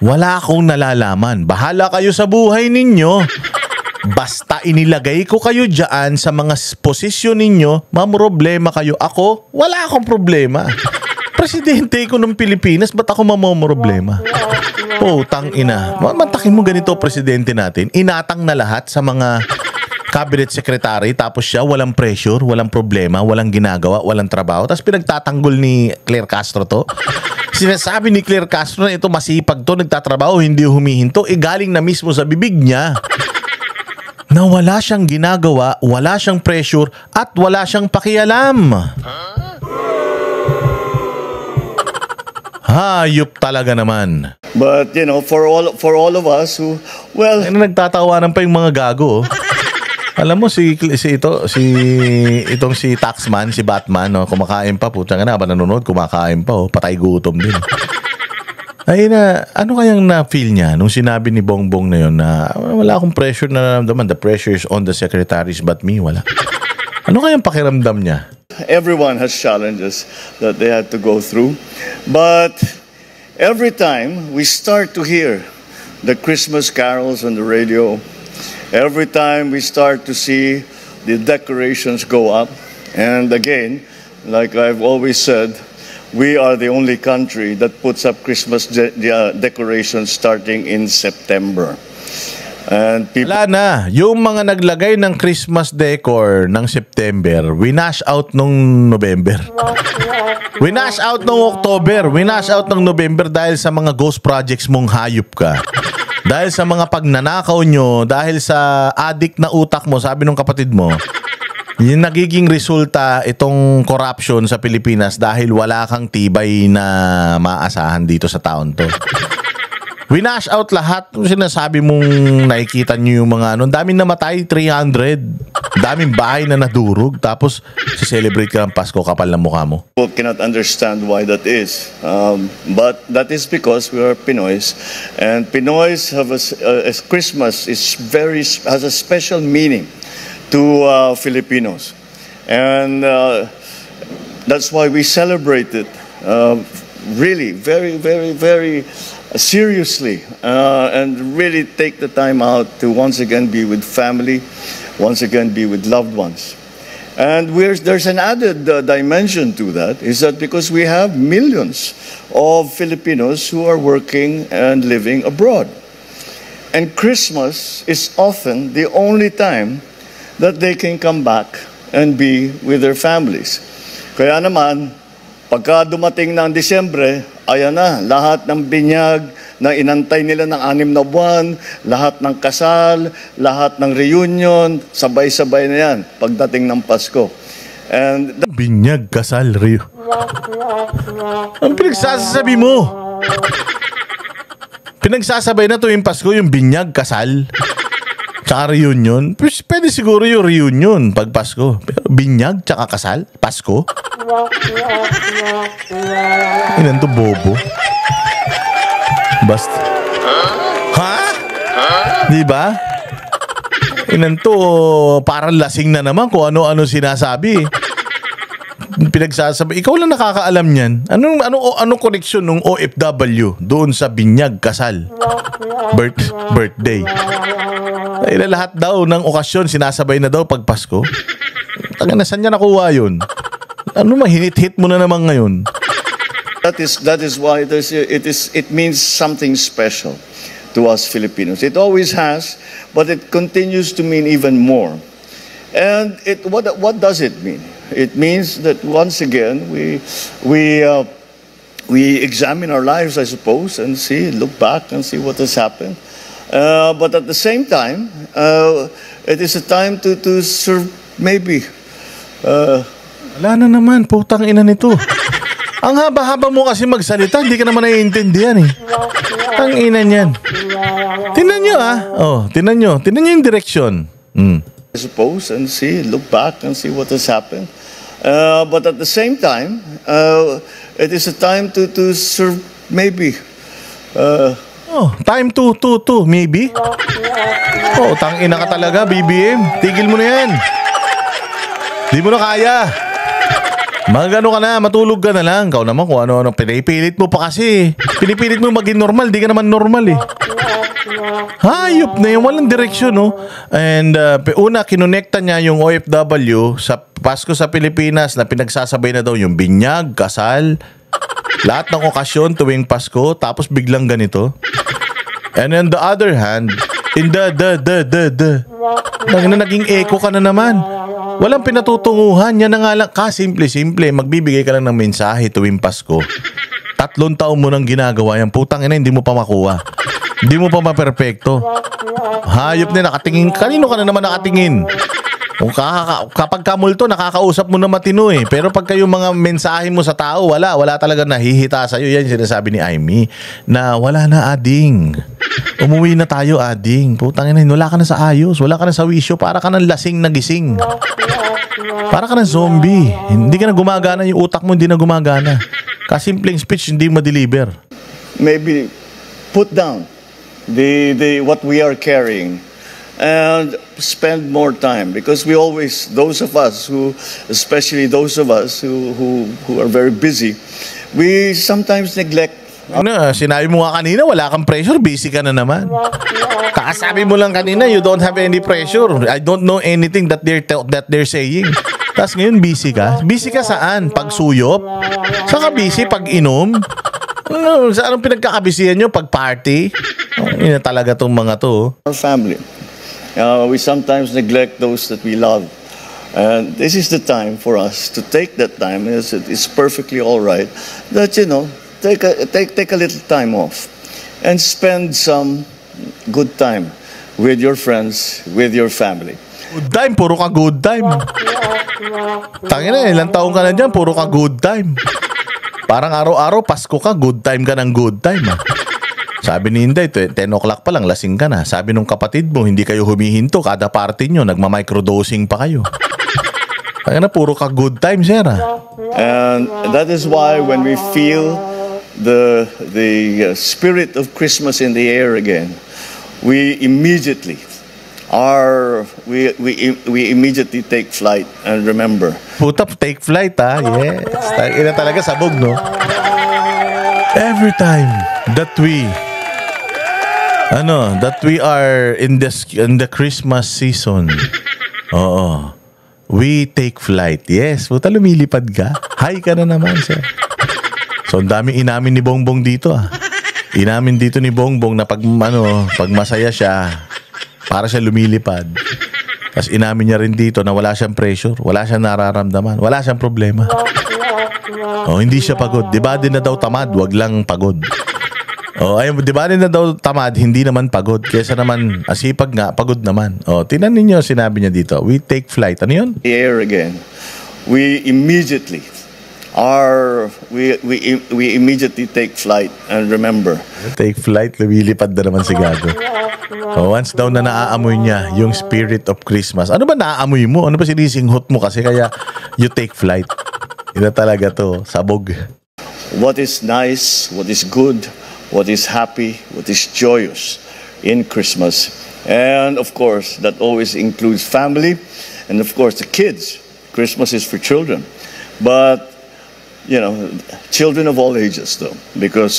Wala akong nalalaman. Bahala kayo sa buhay ninyo. Basta inilagay ko kayo dyan sa mga posisyon ninyo, mamroblema kayo. Ako, wala akong problema. Presidente ko ng Pilipinas, ba't ako mamroblema? Tang ina. Mantakin mo ganito, presidente natin. Inatang na lahat sa mga cabinet secretary, tapos siya walang pressure, walang problema, walang ginagawa, walang trabaho. Tapos pinagtatanggol ni Claire Castro to. Sinasabi ni Claire Castro na ito masipag to, nagtatrabaho, hindi humihinto. Galing na mismo sa bibig niya na wala siyang ginagawa, wala siyang pressure, at wala siyang pakialam. Hayop talaga naman. But, for all of us who, well... Nagtatawanan pa yung mga gago. Alam mo si Taxman, si Batman, kumakain pa, putang ina, nanonood, kumakain pa, patay gutom din. Ay na, ano kayang na-feel niya nung sinabi ni Bongbong na yun na wala akong pressure na nararamdaman, the pressure is on the secretaries but me, wala. Ano kayang pakiramdam niya? Everyone has challenges that they have to go through. But every time we start to hear the Christmas carols on the radio, every time we start to see the decorations go up, and again, like I've always said, we are the only country that puts up Christmas decorations starting in September. And wala na. Yung mga naglagay ng Christmas decor ng September, winash out nung November. Winash out nung October. Winash out nung November dahil sa mga ghost projects mong hayop ka. Dahil sa mga pagnanakaw nyo, dahil sa addict na utak mo, sabi nung kapatid mo, yung nagiging resulta itong corruption sa Pilipinas dahil wala kang tibay na maasahan dito sa taon to. Winash out lahat. Sinasabi mong nakikita nyo yung mga daming namatay, 300. Daming bahay na nadurog. Tapos, celebrate ka ng Pasko, kapal ng mukha mo. People cannot understand why that is. But that is because we are Pinoys. And Pinoys have Christmas has a special meaning to Filipinos. And that's why we celebrate it really very, very, very seriously, and really take the time out to once again be with family, once again be with loved ones. And there's an added dimension to that, is that because we have millions of Filipinos who are working and living abroad. And Christmas is often the only time that they can come back and be with their families. Kaya naman, pagka dumating na ang Disyembre, ayan na, lahat ng binyag na inantay nila ng 6 na buwan, lahat ng kasal, lahat ng reunion, sabay-sabay na yan pagdating ng Pasko. And binyag, kasal, reunion. Ang pinagsasabi mo? Pinagsasabay na tuwing Pasko yung binyag, kasal, tsaka reunion. Pwede siguro yung reunion pag Pasko. Pero binyag, tsaka kasal, Pasko? Inan to, bobo. Basta. Ha? Diba? Inan to, parang lasing na naman kung ano-ano sinasabi. Pinagsasabi. Ikaw lang nakakaalam niyan. Anong koneksyon ng OFW doon sa binyag, kasal, birthday? Ay, lahat daw ng okasyon sinasabay na daw pag Pasko. Taga na, saan niya nakuha yun? Ano mahinit-hit mo na naman ngayon? that is why it means something special to us Filipinos. It always has, but it continues to mean even more. And what does it mean? It means that once again we we examine our lives, I suppose, and look back and see what has happened. But at the same time, it is a time to serve, maybe. Wala na naman, putang ina nito. Ang haba-haba mo kasi magsalita, hindi ka naman naiintindihan eh. Ang ina niyan. Tingnan nyo tingnan nyo yung direksyon. I suppose, and look back and see what has happened. But at the same time, it is a time to serve, maybe. Time to, maybe. Tangina ka talaga, BBM. Tigil mo na yan. Di mo na kaya. Magano ka na, matulog ka na lang. Kau naman kung ano-ano, pinipilit mo pa kasi. Pinipilit mo maging normal, di ka naman normal eh. Hayop na yung walang direksyon, no? And una, kinonekta niya yung OFW sa Pasko sa Pilipinas na pinagsasabay na daw yung binyag, kasal, lahat ng okasyon tuwing Pasko, tapos biglang ganito. And on the other hand, in naging echo ka na naman. Walang pinatutunguhan. Yan na nga lang. Simple-simple. Magbibigay ka lang ng mensahe tuwing Pasko. 3 taon mo nang ginagawa yan. Putang ina, hindi mo pa makuha. Hindi mo pa maperfecto. Hayop na nakatingin. Kanino ka na naman nakatingin? Kapag kamulto, nakakausap mo na matino eh. Pero pag yung mga mensahe mo sa tao, wala talaga nahihita sa'yo. Yan sinasabi ni Aimee na wala na ading. Umuwi na tayo ading. Putang ina, wala ka na sa ayos. Wala ka na sa wisyo. Para ka ng lasing na gising. Para ka ng zombie. Hindi ka na gumagana. Yung utak mo hindi na gumagana. Kasimpleng speech hindi ma-deliver. Maybe put down what we are carrying and spend more time, because we always, those of us who, especially those of us who are very busy, we sometimes neglect. Sinabi mo nga kanina, wala kang pressure, busy ka na naman. Kakasabi mo lang kanina, you don't have any pressure. I don't know anything that they're saying. Tapos ngayon, busy ka. Busy ka saan? Pagsuyop? Saan ka busy? Pag-inom? Sa anong pinagkakabisihan nyo? Pag-party? Yun na talaga tong mga to. Our family. We sometimes neglect those that we love. And this is the time for us to take that time. It's perfectly all right that, take a little time off and spend some good time with your friends, with your family. Good time? Puro ka good time. Tangina, ilang taong ka na dyan, puro ka good time. Parang araw-araw, Pasko ka, good time ka ng good time. Sabi ni Inday, 10 o'clock pa lang, lasing ka na. Sabi nung kapatid mo, hindi kayo humihinto. Kada party nyo, nagma-microdosing pa kayo. Tangina, puro ka good time, sir. And that is why when we feel the spirit of Christmas in the air again, we immediately take flight and remember. Puta, take flight yes. Ina talaga sabog, no? Every time that we are in the Christmas season, we take flight. Yes, puta, lumilipad ka. Hi ka na naman, sir. So, ang daming inamin ni Bongbong dito, Inamin dito ni Bongbong na pag masaya siya, para siya lumilipad. Tapos inamin niya rin dito na wala siyang pressure, wala siyang nararamdaman, wala siyang problema. Hindi siya pagod. Di ba din na daw tamad, wag lang pagod. Di ba din na daw tamad, hindi naman pagod. Kesa naman, asipag nga, pagod naman. Tinan ninyo, sinabi niya dito, we take flight. Ano yun? Air again. We immediately take flight and remember. Take flight, lumilipad na naman si Gago. Once daw na naaamoy niya yung spirit of Christmas. Ano ba naaamoy mo? Ano ba sinisinghot mo kasi kaya you take flight? Ina talaga to, sabog. What is nice, what is good, what is happy, what is joyous in Christmas. And of course, that always includes family and of course the kids. Christmas is for children. But children of all ages, though, because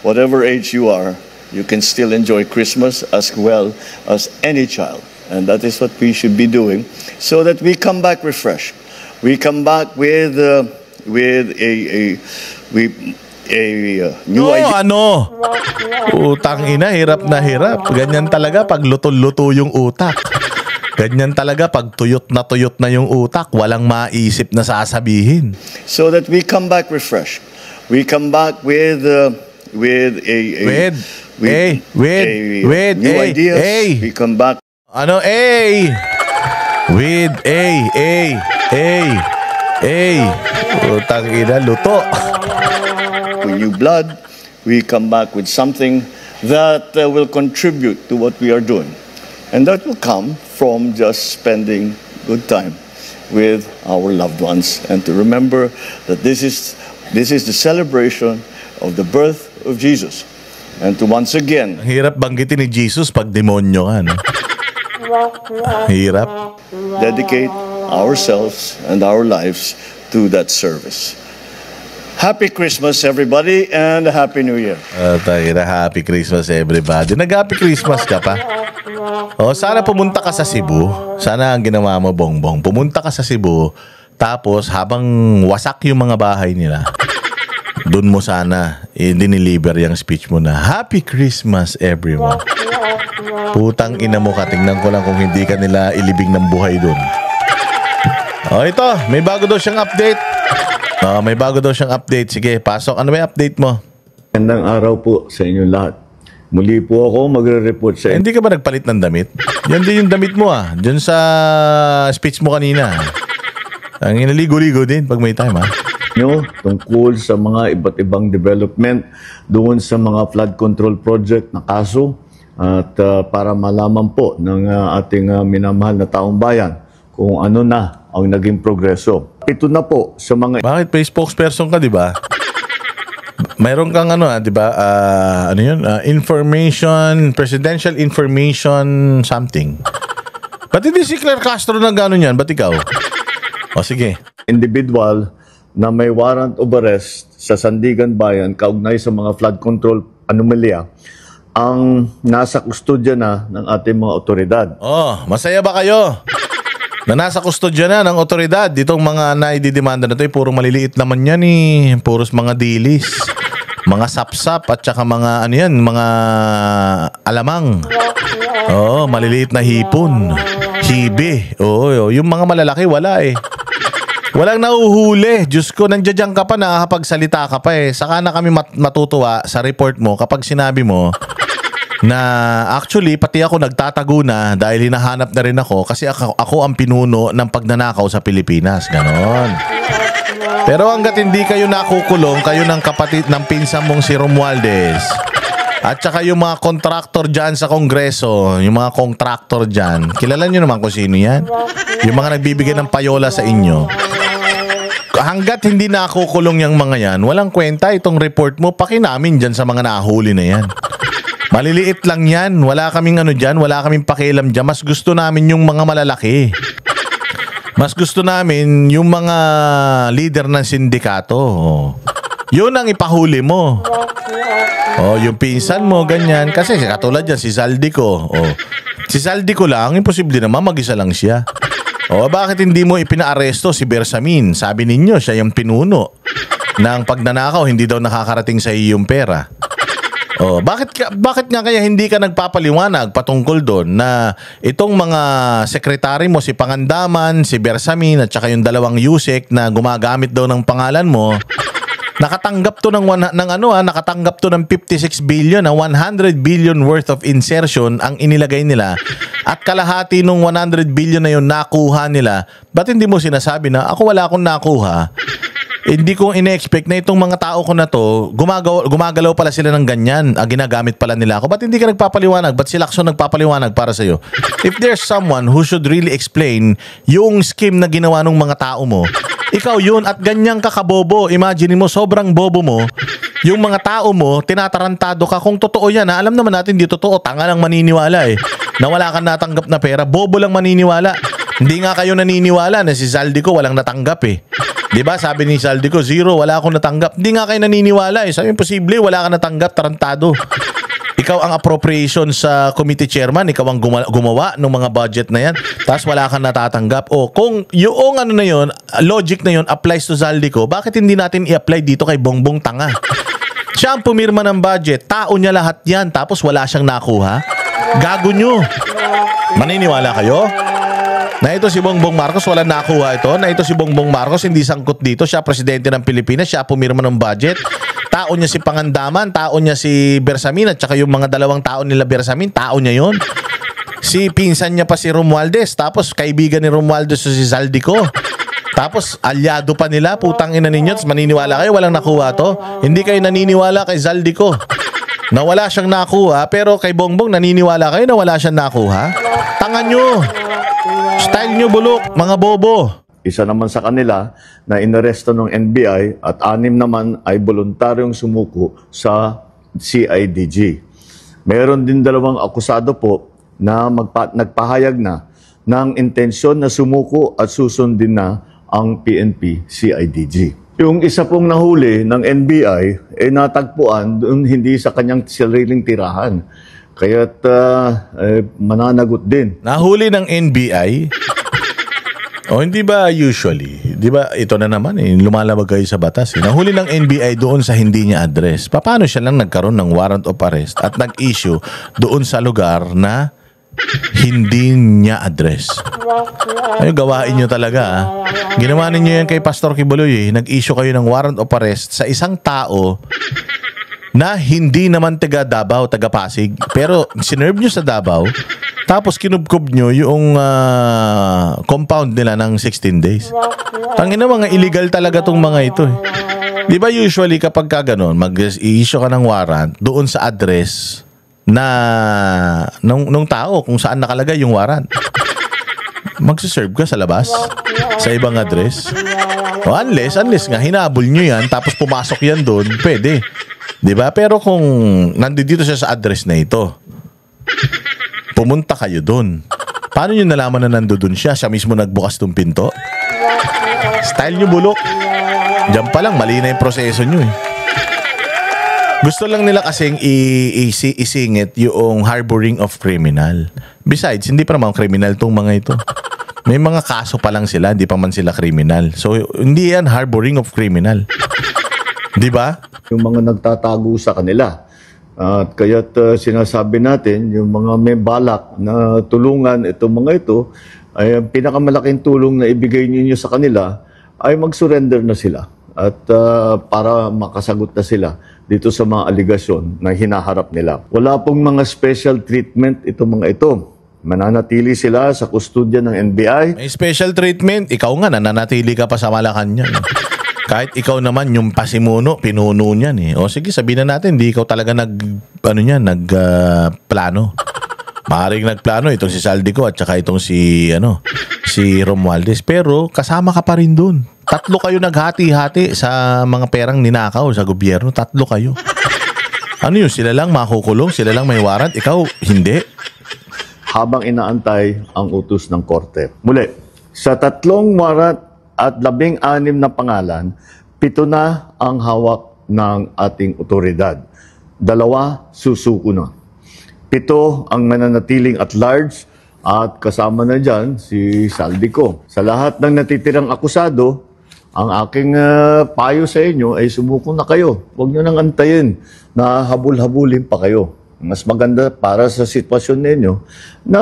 whatever age you are, you can still enjoy Christmas as well as any child. And that is what we should be doing, so that we come back refreshed. We come back with a new idea. Utang ina, hirap na hirap. Ganyan talaga pag luto-luto yung utak. Ganyan talaga pag tuyot na yung utak, walang maisip na sasabihin. So that we come back refreshed We come back with new ideas. We come back Ano, with Utang ina, luto. with new blood. We come back with something that will contribute to what we are doing. And that will come from just spending good time with our loved ones and to remember that this is the celebration of the birth of Jesus. And to once again Hirap banggitin ni Jesus pag demonyo ka, no? Hirap. dedicate ourselves and our lives to that service. Happy Christmas, everybody, and Happy New Year. Tangina, happy Christmas everybody. Nag-happy Christmas ka pa? Sana pumunta ka sa Cebu. Sana ang ginawa mo, Bongbong. Pumunta ka sa Cebu, tapos habang wasak yung mga bahay nila, doon mo sana i-deliver yung speech mo na, Happy Christmas, everyone. Putang ina mo ka, tingnan ko lang kung hindi ka nila ilibing ng buhay doon. Ito, may bago daw siyang update. Sige, pasok. Ano ba yung update mo? Magandang araw po sa inyo lahat. Muli po ako magre-report sa Hindi ka ba nagpalit ng damit? Yan din yung damit mo Diyan sa speech mo kanina. Ang inaligo-ligo din pag may time inyo tungkol sa mga iba't ibang development doon sa mga flood control project na kaso at para malaman po ng ating minamahal na taong bayan kung ano na ang naging progreso. Ito na po sa mga Bakit may spokesperson ka, di ba? Mayroon kang di ba? Ano yun? Presidential information something. Ba't hindi si Claire Castro na gano'n yan? Ba't ikaw? Sige. individual na may warrant of arrest sa Sandigan Bayan kaugnay sa mga flood control anomalya ang nasa kustodya na ng ating mga otoridad. Masaya ba kayo? Na nasa kustodya na ng otoridad. Itong mga naididemanda na ito, puro maliliit naman yan puros mga dilis, mga sapsap at saka mga mga alamang. Maliliit na hipon, hibe. Yung mga malalaki wala Walang nauhuli. Diyos ko, nandiyan ka pa, nakakapagsalita ka pa Saka na kami matutuwa sa report mo kapag sinabi mo na actually pati ako nagtatago na dahil hinahanap na rin ako kasi ako ang pinuno ng pagnanakaw sa Pilipinas. Ganon. Pero hanggat hindi kayo nakukulong, kayo ng kapatid ng pinsan mong si Romualdez at saka yung mga kontraktor dyan sa Kongreso, yung mga kontraktor dyan, kilala nyo naman kung sino yan? Yung mga nagbibigay ng payola sa inyo. Hanggat hindi nakukulong yung mga yan, walang kwenta itong report mo, pakinamin dyan sa mga nahuli na yan. Maliliit lang yan, wala kaming dyan, wala kaming pakialam dyan. Mas gusto namin yung mga malalaki. Mas gusto namin yung mga leader ng sindikato. Yun ang ipahuli mo. Yung pinsan mo, ganyan. Kasi katulad yan, si Saldico. Si Saldico lang, imposible naman, mag-isa lang siya. Bakit hindi mo ipinaaresto si Bersamin? Sabi ninyo, siya yung pinuno ng pagnanakaw, hindi daw nakakarating sa iyo yung pera. Bakit nga kaya hindi ka nagpapaliwanag patungkol doon na itong mga sekretary mo, si Pangandaman, si Bersamin at saka yung dalawang Yusek na gumagamit daw ng pangalan mo, nakatanggap to nakatanggap to ng 56 billion na 100 billion worth of insertion ang inilagay nila at kalahati nung 100 billion na yun nakuha nila. Ba't hindi mo sinasabi na ako wala akong nakuha? Hindi ko ine-expect na itong mga tao ko na to, gumagalaw pala sila ng ganyan, ginagamit pala nila ako. Ba't hindi ka nagpapaliwanag? Ba't si Lacson nagpapaliwanag para sa'yo? If there's someone who should really explain yung scheme na ginawa ng mga tao mo, ikaw yun at ganyan ka kabobo. Imagine mo, sobrang bobo mo. Yung mga tao mo, tinatarantado ka. Kung totoo yan, alam naman natin di totoo. Tanga lang maniniwala na wala kang natanggap na pera. Bobo lang maniniwala. Hindi nga kayo naniniwala na si Saldico walang natanggap Diba? Sabi ni Saldico, 0, wala akong natanggap. Hindi nga kayo naniniwala Sabi, imposible, wala kang natanggap, tarantado. Ikaw ang appropriation sa committee chairman, ikaw ang gumawa ng mga budget na yan, tapos wala kang natatanggap. Kung yung na yun, logic na yun applies to Saldico, bakit hindi natin i-apply dito kay Bongbong Tanga? Siya ang pumirma ng budget, tao niya lahat yan, tapos wala siyang nakuha? Gago nyo. Maniniwala kayo? Na ito si Bongbong Marcos, wala nakuha ito. Na ito si Bongbong Marcos, hindi sangkot dito. Siya presidente ng Pilipinas, siya pumirma ng budget. Tao niya si Pangandaman, tao niya si Bersamin, at saka yung mga dalawang tao nila Bersamin, tao niya yon. Si pinsan niya pa si Romualdez, tapos kaibigan ni Romualdez si Zaldico. Tapos alyado pa nila, putang ina ninyo. Maniniwala kayo, walang nakuha to. Hindi kayo naniniwala kay Zaldico na wala siyang nakuha, pero kay Bongbong naniniwala kayo na wala siyang nakuha. Tanga nyo. Style nyo bulok, mga bobo. Isa naman sa kanila na inaresto ng NBI at 6 naman ay voluntaryong sumuko sa CIDG. Meron din 2 akusado po na nagpahayag na ng intensyon na sumuko at susundin na ang PNP CIDG. Yung isa pong nahuli ng NBI ay natagpuan doon hindi sa kanyang sariling tirahan. Kaya't mananagot din. Nahuli ng NBI? O hindi ba usually? Di ba ito na naman lumalabag kayo sa batas. Nahuli ng NBI doon sa hindi niya address. Paano siya lang nagkaroon ng warrant of arrest at nag-issue doon sa lugar na hindi niya address? Ay, gawain nyo talaga. Ginawa ninyo yan kay Pastor Kibuloy. Nag-issue kayo ng warrant of arrest sa isang tao na hindi naman taga Davao, taga Pasig. Pero sinerve nyo sa Davao, tapos kinubkob nyo yung compound nila ng 16 days. Tangina, mga illegal talaga tong mga ito. Di ba usually kapag ka ganun, mag-i-issue ka ng warrant doon sa address na nung tao kung saan nakalagay yung warrant. Magsiserve ka sa labas, sa ibang address. O unless nga hinabol nyo yan, tapos pumasok yan doon, pwede. Diba? Pero kung nandito siya sa address na ito, pumunta kayo doon. Paano nyo nalaman na nandoon siya? Siya mismo nagbukas ng pinto? Style nyo bulok. Diyan pa lang, mali na yung proseso nyo eh. Gusto lang nila kasing isingit yung harboring of criminal. Besides, hindi pa naman criminal tong mga ito. May mga kaso pa lang sila, hindi pa man sila criminal. So, hindi yan harboring of criminal. Di ba? Yung mga nagtatago sa kanila. At kaya't sinasabi natin, yung mga may balak na tulungan itong mga ito, ay ang pinakamalaking tulong na ibigay ninyo sa kanila ay mag-surrender na sila. At para makasagot na sila dito sa mga aligasyon na hinaharap nila. Wala pong mga special treatment itong mga ito. Mananatili sila sa kustodya ng NBI. May special treatment. Ikaw nga, nananatili ka pa sa Malacanang. Kahit ikaw naman yung pasimuno, pinuno niyan eh. O sige, sabihin na natin, hindi ikaw talaga plano. Maaaring nagplano itong si Zaldico at saka itong si Romualdez. Pero kasama ka pa rin doon. 3 kayo naghati-hati sa mga perang ninakaw sa gobyerno. 3 kayo. Ano yun? Sila lang makukulong? Sila lang may warrant? Ikaw, hindi? Habang inaantay ang utos ng korte. Muli, sa 3 warrant at 16 na pangalan, 7 na ang hawak ng ating otoridad. 2 susuko na. 7 ang mananatiling at large at kasama na dyan si Zaldico. Sa lahat ng natitirang akusado, ang aking payo sa inyo ay sumuko na kayo. Huwag nyo nang antayin na habul-habulin pa kayo. Mas maganda para sa sitwasyon ninyo na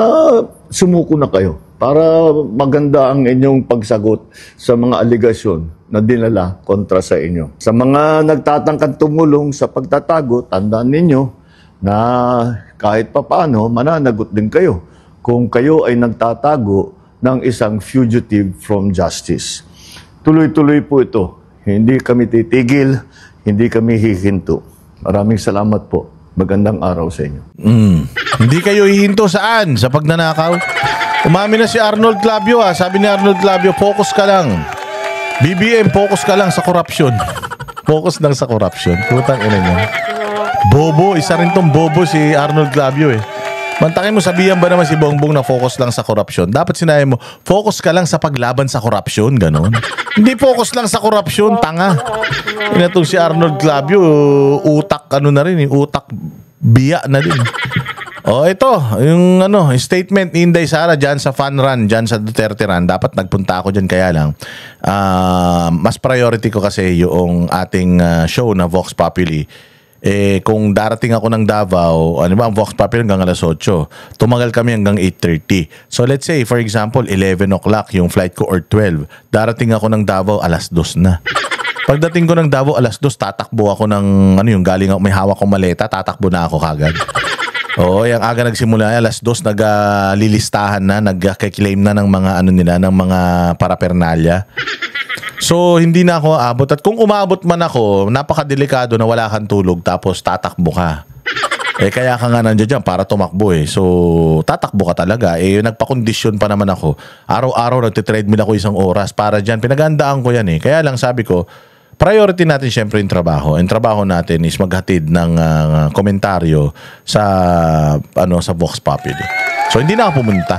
sumuko na kayo para maganda ang inyong pagsagot sa mga aligasyon na dinala kontra sa inyo. Sa mga nagtatangkang tumulong sa pagtatago, tandaan ninyo na kahit papaano mananagot din kayo kung kayo ay nagtatago ng isang fugitive from justice. Tuloy-tuloy po ito. Hindi kami titigil, hindi kami hihinto. Maraming salamat po. Magandang araw sa inyo. Hindi kayo hihinto saan? Sa pagnanakaw? Umami na si Arnold Clavio ah. Sabi ni Arnold Clavio, focus ka lang. BBM, focus ka lang sa korupsyon. Focus lang sa korupsyon. Putang ina niya. Bobo, isa rin tong bobo si Arnold Clavio eh. Mantakin mo, sabihan ba naman si Bongbong na focus lang sa korupsyon? Dapat sinabi mo, focus ka lang sa paglaban sa korupsyon, ganon. Hindi focus lang sa korupsyon, tanga. Inatong si Arnold Clavio, utak na rin, utak biya na din. O ito, yung statement ni Inday Sara dyan sa Fun Run, dyan sa Duterte Run. Dapat nagpunta ako dyan, kaya lang mas priority ko kasi yung ating show na Vox Populi. Kung darating ako ng Davao, ano ba, ang Vox Populi hanggang alas 8. Tumagal kami hanggang 8:30. So let's say, for example, 11 o'clock yung flight ko or 12. Darating ako ng Davao, alas 2 na. Pagdating ko ng Davao, alas 2, tatakbo ako ng, ano yung galing ako, may hawak kong maleta, tatakbo na ako kagad. Oo, yung aga nagsimula, alas 2, naglilistahan na, nag-claim na ng mga, ano nila, ng mga parapernalya. So, hindi na ako aabot. At kung umabot man ako, napakadelikado na wala kang tulog tapos tatakbo ka. Kaya ka nga nandiyan dyan para tumakbo So, tatakbo ka talaga. Nagpa-kondisyon pa naman ako. Araw-araw nagtitreadmill ako 1 oras para dyan. Pinagandaan ko yan Kaya lang sabi ko, priority natin syempre yung trabaho. Ang trabaho natin is maghatid ng komentaryo sa, sa Vox Populi. So, hindi na ako pumunta.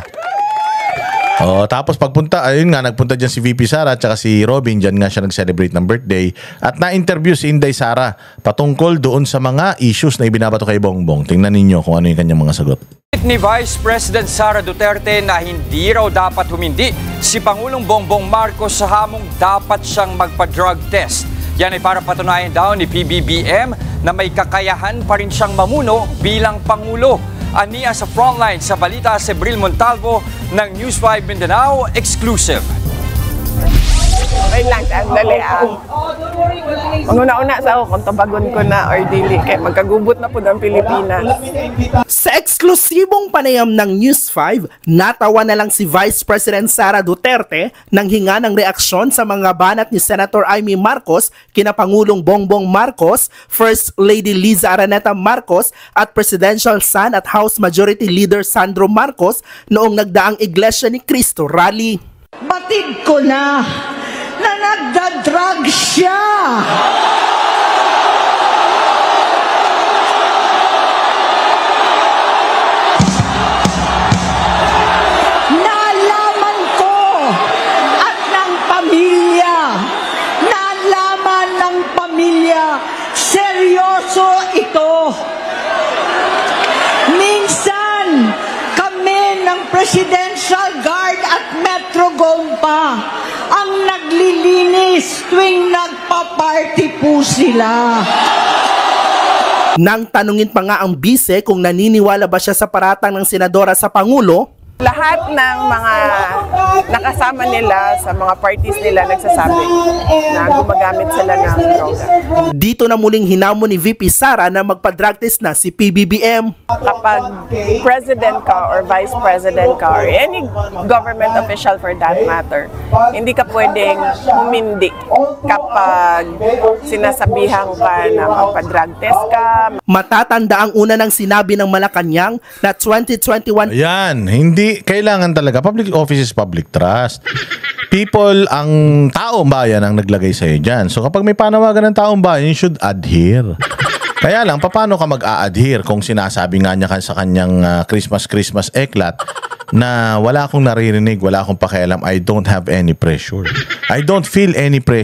Tapos pagpunta, ayun nga, nagpunta dyan si VP Sara at saka si Robin, dyan nga siya nag-celebrate ng birthday. At na-interview si Inday Sara patungkol doon sa mga issues na ibinabato kay Bongbong. Tingnan ninyo kung ano yung kanyang mga sagot. Ni Vice President Sara Duterte na hindi raw dapat humindi si Pangulong Bongbong Marcos sa hamong dapat siyang magpa-drug test. Yan ay para patunayan daw ni PBBM na may kakayahan pa rin siyang mamuno bilang Pangulo. Aniya sa frontline sa balita si Bril Montalvo ng News 5 Mindanao Exclusive. Okay lang, sandali Manguna-una sa ako kung tabagon ko na or dili kay magkagubot na po ng Pilipinas. Sa eksklusibong panayam ng News 5, natawa na lang si Vice President Sara Duterte nang hinga ng reaksyon sa mga banat ni Senator Amy Marcos, kina Pangulong Bongbong Marcos, First Lady Liza Araneta Marcos at Presidential Son at House Majority Leader Sandro Marcos noong nagdaang Iglesia ni Cristo rally. Batid ko na nagda-drug siya. Nalaman ko at ng pamilya. Nalaman ng pamilya. Seryoso ito. Minsan, kami ng Presidential Guard at Metro Gompa ang naglilinis tuwing nagpa-party po sila. Nang tanungin pa nga ang bise kung naniniwala ba siya sa paratang ng senadora sa Pangulo, Lahat ng mga nakasama nila sa mga parties nila nagsasabi na gumagamit sila ng droga. dito na muling hinamon ni VP Sara na magpa-drug test na si PBBM. Kapag president ka or vice president ka or any government official for that matter, hindi ka pwedeng humindi kapag sinasabihan ka na magpa-drug test ka. Matatanda ang una ng sinabi ng Malacanang na 2021 Yan, hindi kailangan talaga. Public office is public trust. People, ang taong bayan ang naglagay sa'yo dyan. So kapag may panawagan ng taong bayan, you should adhere. Kaya lang, paano ka mag-a-adhere kung sinasabi nga niya sa kanyang Christmas eklat na wala akong naririnig, wala akong pakialam, I don't have any pressure. I don't feel any pressure.